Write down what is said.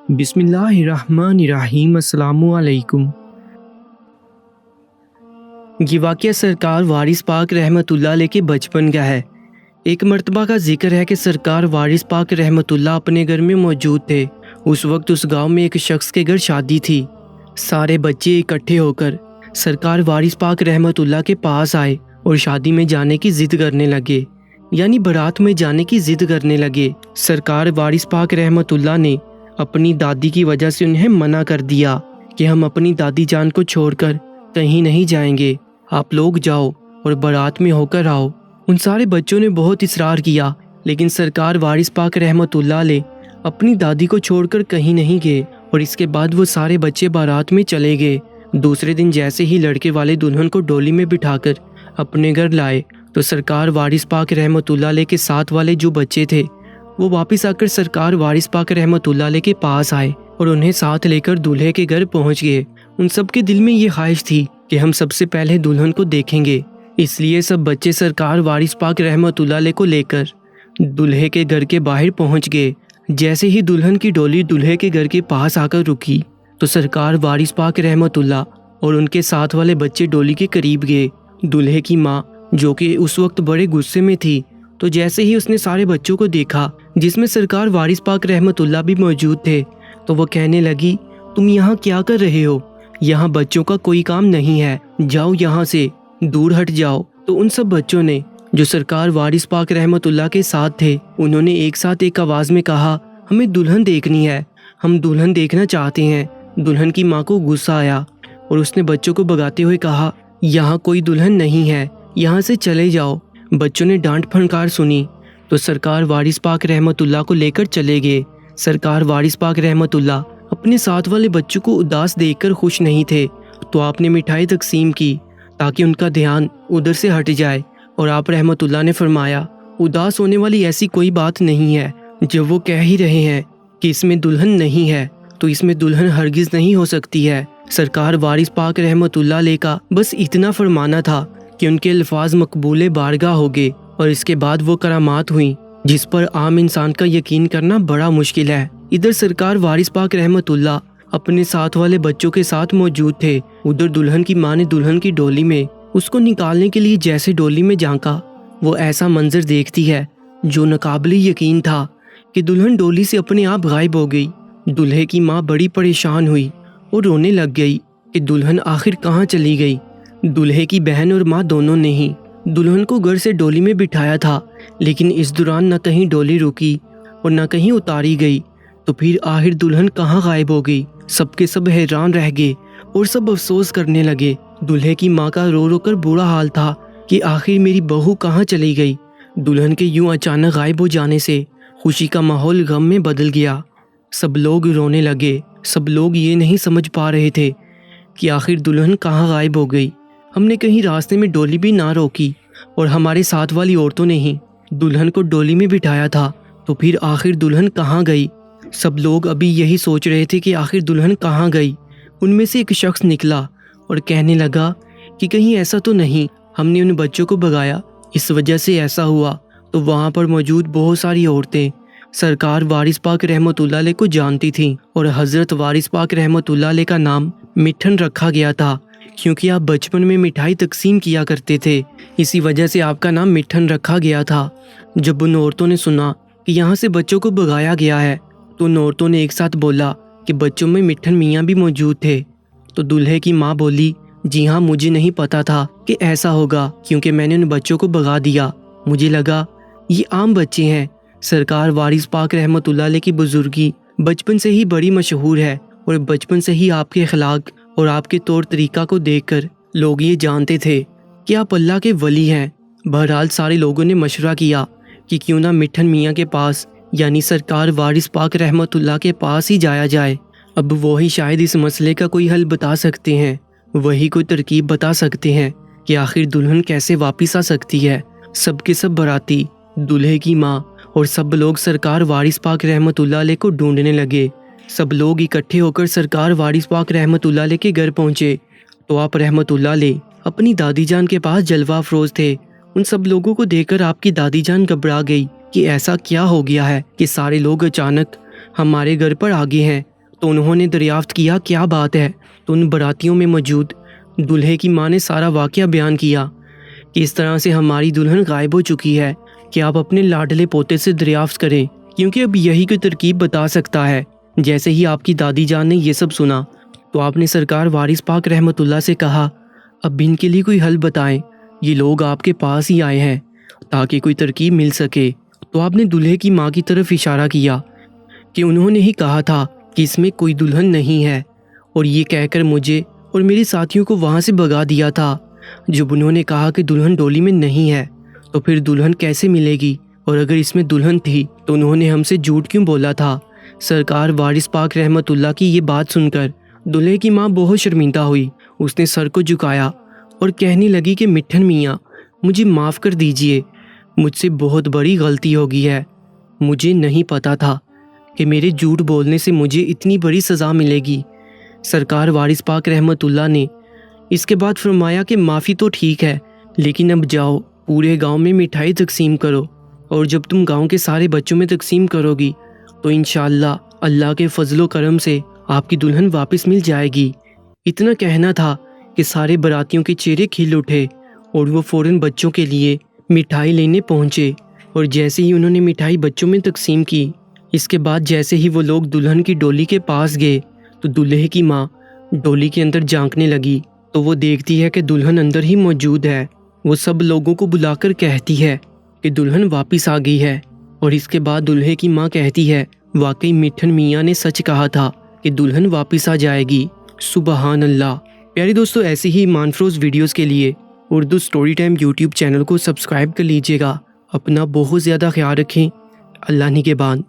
بسم اللہ الرحمن الرحیم۔ السلام علیکم۔ یہ واقعہ سرکار وارث پاک رحمۃ اللہ علیہ کے بچپن کا ہے۔ ایک مرتبہ کا ذکر ہے کہ سرکار وارث پاک رحمۃ اللہ اپنے گھر میں موجود تھے۔ اس وقت اس گاؤں میں ایک شخص کے گھر شادی تھی۔ سارے بچے اکٹھے ہو کر سرکار وارث پاک رحمۃ اللہ کے پاس آئے اور شادی میں جانے کی ضد کرنے لگے، یعنی بارات میں جانے کی ضد کرنے لگے۔ سرکار وارث پاک رحمۃ اللہ نے اپنی دادی کی وجہ سے انہیں منع کر دیا کہ ہم اپنی دادی جان کو چھوڑ کر کہیں نہیں جائیں گے، آپ لوگ جاؤ اور بارات میں ہو کر آؤ۔ ان سارے بچوں نے بہت اصرار کیا، لیکن سرکار وارث پاک رحمۃ اللہ علیہ اپنی دادی کو چھوڑ کر کہیں نہیں گئے، اور اس کے بعد وہ سارے بچے بارات میں چلے گئے۔ دوسرے دن جیسے ہی لڑکے والے دلہن کو ڈولی میں بٹھا کر اپنے گھر لائے تو سرکار وارث پاک رحمۃ اللہ علیہ کے ساتھ والے جو بچے تھے وہ واپس آ کر سرکار وارث پاک رحمۃ اللہ علیہ کے پاس آئے اور انہیں ساتھ لے کر دولہے کے گھر پہنچ گئے۔ ان سب کے دل میں یہ خواہش تھی کہ ہم سب سے پہلے دلہن کو دیکھیں گے، اس لیے سب بچے سرکار وارث پاک رحمۃ اللہ علیہ کو لے کر دولہے کے گھر کے باہر پہنچ گئے۔ جیسے ہی دلہن کی ڈولی دولہے کے گھر کے پاس آ کر رکی تو سرکار وارث پاک رحمۃ اللہ اور ان کے ساتھ والے بچے ڈولی کے قریب گئے۔ دولہے کی ماں جو کہ اس وقت بڑے غصے میں تھی، تو جیسے ہی اس نے سارے بچوں کو دیکھا جس میں سرکار وارث پاک رحمۃ اللہ بھی موجود تھے، تو وہ کہنے لگی، تم یہاں کیا کر رہے ہو؟ یہاں بچوں کا کوئی کام نہیں ہے، جاؤ یہاں سے، دور ہٹ جاؤ۔ تو ان سب بچوں نے جو سرکار وارث پاک رحمۃ اللہ کے ساتھ تھے، انہوں نے ایک ساتھ ایک آواز میں کہا، ہمیں دلہن دیکھنی ہے، ہم دلہن دیکھنا چاہتے ہیں۔ دلہن کی ماں کو غصہ آیا اور اس نے بچوں کو بھگاتے ہوئے کہا، یہاں کوئی دلہن نہیں ہے، یہاں سے چلے جاؤ۔ بچوں نے ڈانٹ پھنکار سنی تو سرکار وارث پاک رحمۃ اللہ کو لے کر چلے گئے۔ سرکار وارث پاک رحمۃ اللہ اپنے ساتھ والے بچوں کو اداس دیکھ کر خوش نہیں تھے، تو آپ نے مٹھائی تقسیم کی تاکہ ان کا دھیان ادھر سے ہٹ جائے، اور آپ رحمۃ اللہ نے فرمایا، اداس ہونے والی ایسی کوئی بات نہیں ہے۔ جب وہ کہہ ہی رہے ہیں کہ اس میں دلہن نہیں ہے تو اس میں دلہن ہرگز نہیں ہو سکتی ہے۔ سرکار وارث پاک رحمۃ اللہ علیہ کا بس اتنا فرمانا تھا کہ ان کے الفاظ مقبول بارگاہ ہو گئے، اور اس کے بعد وہ کرامات ہوئیں جس پر عام انسان کا یقین کرنا بڑا مشکل ہے۔ ادھر سرکار وارث پاک رحمۃ اللہ اپنے ساتھ والے بچوں کے ساتھ موجود تھے، ادھر دلہن کی ماں نے دلہن کی ڈولی میں اس کو نکالنے کے لیے جیسے ڈولی میں جھانکا، وہ ایسا منظر دیکھتی ہے جو ناقابل یقین تھا کہ دلہن ڈولی سے اپنے آپ غائب ہو گئی۔ دلہے کی ماں بڑی پریشان ہوئی اور رونے لگ گئی کہ دلہن آخر کہاں چلی گئی۔ دلہے کی بہن اور ماں دونوں نے ہی دلہن کو گھر سے ڈولی میں بٹھایا تھا، لیکن اس دوران نہ کہیں ڈولی رکی اور نہ کہیں اتاری گئی، تو پھر آخر دلہن کہاں غائب ہو گئی۔ سب کے سب حیران رہ گئے اور سب افسوس کرنے لگے۔ دلہے کی ماں کا رو رو کر برا حال تھا کہ آخر میری بہو کہاں چلی گئی۔ دلہن کے یوں اچانک غائب ہو جانے سے خوشی کا ماحول غم میں بدل گیا۔ سب لوگ رونے لگے، سب لوگ یہ نہیں سمجھ پا رہے تھے کہ آخر دلہن کہاں غائب ہو گئی۔ ہم نے کہیں راستے میں ڈولی بھی نہ روکی، اور ہمارے ساتھ والی عورتوں نے ہی دلہن کو ڈولی میں بٹھایا تھا، تو پھر آخر دلہن کہاں گئی؟ سب لوگ ابھی یہی سوچ رہے تھے کہ آخر دلہن کہاں گئی۔ ان میں سے ایک شخص نکلا اور کہنے لگا کہ کہیں ایسا تو نہیں ہم نے ان بچوں کو بھگایا، اس وجہ سے ایسا ہوا۔ تو وہاں پر موجود بہت ساری عورتیں سرکار وارث پاک رحمۃ اللہ علیہ کو جانتی تھیں، اور حضرت وارث پاک رحمۃ اللہ علیہ کا نام مٹھن رکھا گیا تھا، کیونکہ آپ بچپن میں مٹھائی تقسیم کیا کرتے تھے، اسی وجہ سے آپ کا نام مٹھن رکھا گیا تھا۔ جب ان عورتوں نے سنا کہ یہاں سے بچوں کو بھگایا گیا ہے تو ان عورتوں نے ایک ساتھ بولا کہ بچوں میں مٹھن میاں بھی موجود تھے۔ تو دلہے کی ماں بولی، جی ہاں، مجھے نہیں پتا تھا کہ ایسا ہوگا، کیونکہ میں نے ان بچوں کو بھگا دیا، مجھے لگا یہ عام بچے ہیں۔ سرکار وارث پاک رحمۃ اللہ علیہ کی بزرگی بچپن سے ہی بڑی مشہور ہے، اور بچپن سے ہی آپ کے اخلاق اور آپ کے طور طریقہ کو دیکھ کر لوگ یہ جانتے تھے کہ آپ اللہ کے ولی ہیں۔ بہرحال سارے لوگوں نے مشورہ کیا کہ کیوں نہ مٹھن میاں کے پاس، یعنی سرکار وارث پاک رحمۃ اللہ کے پاس ہی جایا جائے۔ اب وہی شاید اس مسئلے کا کوئی حل بتا سکتے ہیں، وہی کوئی ترکیب بتا سکتے ہیں کہ آخر دلہن کیسے واپس آ سکتی ہے۔ سب کے سب باراتی، دلہے کی ماں اور سب لوگ سرکار وارث پاک رحمۃ اللہ علیہ کو ڈھونڈنے لگے۔ سب لوگ اکٹھے ہو کر سرکار وارث پاک رحمۃ اللہ علیہ کے گھر پہنچے، تو آپ رحمۃ اللہ علیہ اپنی دادی جان کے پاس جلوہ افروز تھے۔ ان سب لوگوں کو دیکھ کر آپ کی دادی جان گھبرا گئی کہ ایسا کیا ہو گیا ہے کہ سارے لوگ اچانک ہمارے گھر پر آ گئے ہیں۔ تو انہوں نے دریافت کیا کیا بات ہے؟ تو ان براتیوں میں موجود دلہے کی ماں نے سارا واقعہ بیان کیا کہ اس طرح سے ہماری دلہن غائب ہو چکی ہے کہ آپ اپنے لاڈلے پوتے سے دریافت کریں، کیونکہ اب یہی کوئی ترکیب بتا سکتا ہے۔ جیسے ہی آپ کی دادی جان نے یہ سب سنا تو آپ نے سرکار وارث پاک رحمۃ اللہ سے کہا اب ان کے لیے کوئی حل بتائیں، یہ لوگ آپ کے پاس ہی آئے ہیں تاکہ کوئی ترکیب مل سکے۔ تو آپ نے دلہے کی ماں کی طرف اشارہ کیا کہ انہوں نے ہی کہا تھا کہ اس میں کوئی دلہن نہیں ہے، اور یہ کہہ کر مجھے اور میرے ساتھیوں کو وہاں سے بھگا دیا تھا۔ جب انہوں نے کہا کہ دلہن ڈولی میں نہیں ہے تو پھر دلہن کیسے ملے گی، اور اگر اس میں دلہن تھی تو انہوں نے ہم سے جھوٹ کیوں بولا تھا؟ سرکار وارث پاک رحمۃ اللہ کی یہ بات سن کر دلہے کی ماں بہت شرمندہ ہوئی۔ اس نے سر کو جھکایا اور کہنے لگی کہ مٹھن میاں مجھے معاف کر دیجئے، مجھ سے بہت بڑی غلطی ہو گئی ہے، مجھے نہیں پتا تھا کہ میرے جھوٹ بولنے سے مجھے اتنی بڑی سزا ملے گی۔ سرکار وارث پاک رحمۃ اللہ نے اس کے بعد فرمایا کہ معافی تو ٹھیک ہے، لیکن اب جاؤ پورے گاؤں میں مٹھائی تقسیم کرو، اور جب تم گاؤں کے سارے بچوں میں تقسیم کرو گی تو انشاءاللہ اللہ کے فضل و کرم سے آپ کی دلہن واپس مل جائے گی۔ اتنا کہنا تھا کہ سارے براتیوں کے چہرے کھل اٹھے اور وہ فوراً بچوں کے لیے مٹھائی لینے پہنچے، اور جیسے ہی انہوں نے مٹھائی بچوں میں تقسیم کی، اس کے بعد جیسے ہی وہ لوگ دلہن کی ڈولی کے پاس گئے تو دلہے کی ماں ڈولی کے اندر جھانکنے لگی تو وہ دیکھتی ہے کہ دلہن اندر ہی موجود ہے۔ وہ سب لوگوں کو بلا کر کہتی ہے کہ دلہن واپس آ گئی ہے، اور اس کے بعد دلہے کی ماں کہتی ہے واقعی مٹھن میاں نے سچ کہا تھا کہ دلہن واپس آ جائے گی۔ سبحان اللہ۔ پیارے دوستو، ایسی ہی ایمان فروز ویڈیوز کے لیے Urdu story time YouTube channel کو سبسکرائب کر لیجئے گا۔ اپنا بہت زیادہ خیال رکھیں۔ اللہ نگہبان۔